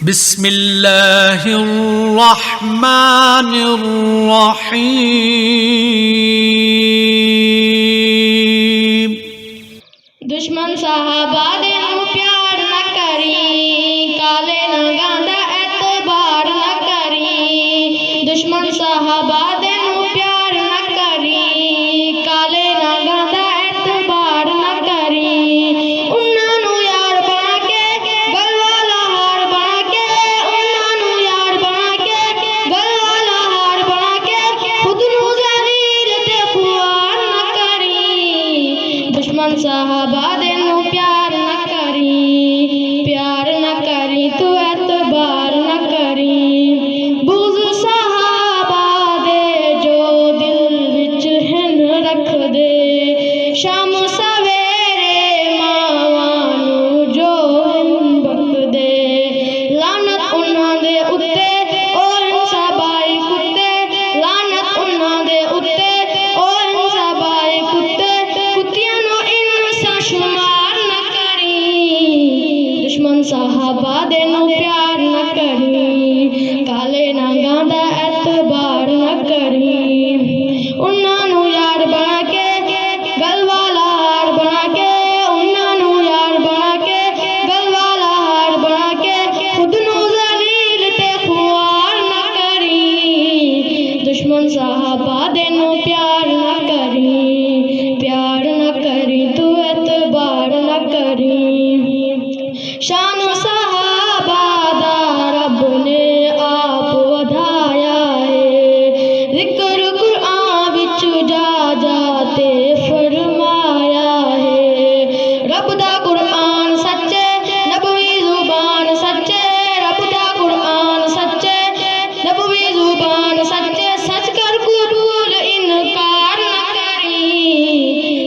बिस्मिल्लाहिर्रहमानिर्रहीम। दुश्मन साहबा दे नू प्यार न करी, काले ना गांदा एतबार न करी। दुश्मन साहबा दे नू प्यार न करी, काले ना गांदा एतबार न करी। उन्हां नू यार बना के गल वाला हार बना के, उन्हां नू यार बना के गल वाला हार बना के, खुद नू ज़लील ते खुआर न करी। दुश्मन साहबा दे नू प्यार न करी, प्यार न करी तू एतबार न करी। बुग़्ज़ साहबा दे जो दिल विच हिन रख दे, शाम सवेरे मावां नू जो हिन बक दे। लानत उन्हां दे उत्ते ओ इंसाबाई कुत्ते, लानत उन्हां दे उत्ते ओ इंसाबाई कुत्ते, कुत्तियां नू इंसा शुमार न करी। दुश्मन साहबा दे नू प्यार न करी, काले ना गांदा एतबार न करी। उन्हां नू यार बना के गल वाला हार बना के, उन्हां नू यार बना के गल वाला हार बना के, खुद नू ज़लील ते खुआर न करी। दुश्मन साहबा दे नू प्यार न करी, प्यार न करी तू एतबार न करी। शान साहबा दा रब ने आप वधाया है, ज़िक्र कुरान विच जा जाते फरमाया है। रब दा कुरान सच्चे, नबवी ज़ुबान सच्चे, रब दा कुरान सच्चे, नबवी ज़ुबान सच्चे, सच कर कबूल इनकार न करी।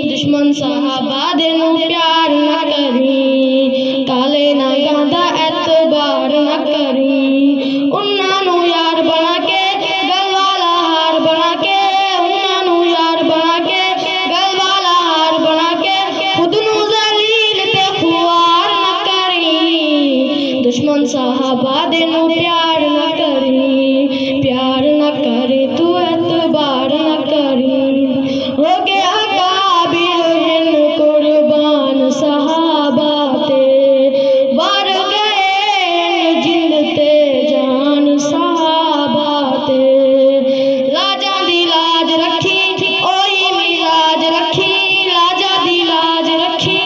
दुश्मन साहबा दे नू प्यार न करी, काले ना गांदा एतबार न करी। उन्हां नू यार बना के गल वाला हार बना के, उन्हां नू यार बना के गल वाला हार बना के, खुद नू ज़लील ते खुआर न करी। दुश्मन साहबा दे नू प्यार न करी, प्यार न करी तू एतबार न करी। हो गया काबिल हिन कुर्बान साहबा ते, बार गए जिंद ते जान साहबा ते। लाजा दी लाज रखी ओही मिजाज रखी, लाजा दी लाज रखी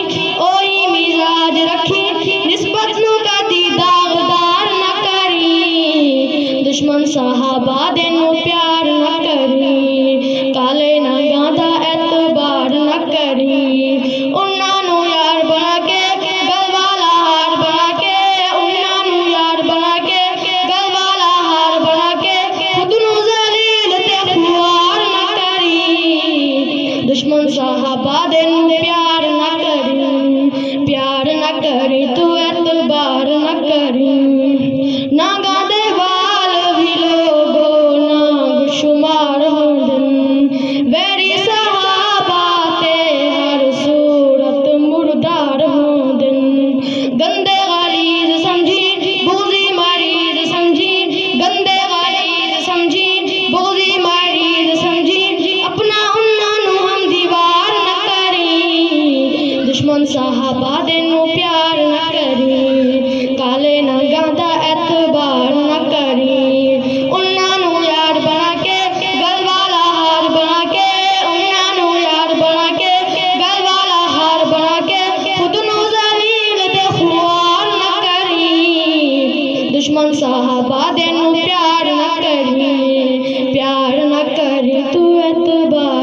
ओही मिजाज रखी, निस्बत नू कदी दागदार न करी। दुश्मन साहबा दे नू प्यार न करी, काले ना गांदा एतबार न करी। उन्हां नू यार बना के गल वाला हार बना के, उन्हां नू यार बना के गल वाला हार बना के, खुद नू ज़लील ते खुआर न करी। दुश्मन साहबा दे नू प्यार न करी, प्यार न करी तू एतबार न करी। ना गांदे वाल भी लोगो ना शुमार होंदन, वैरी साहबा ते हर सूरत मुर्दार होंदन। गंदे गलीज़ समझी बुग़्ज़ी मरीज़ समझी, गंदे गलीज़ समझी बुग़्ज़ी मरीज़ समझी, अपना उन्हां नू हम दीवार न करी। दुश्मन साहबा दे नू प्यार न करी, काले ना गांदा एतबार न करी। उन्हां नू यार बना के गल वाला हार बना के, उन्हां नू यार बना के गल वाला हार बना के, खुद नू ज़लील ते खुआर न करी। दुश्मन साहबा दे नू प्यार न करी, प्यार न करी तू एतबार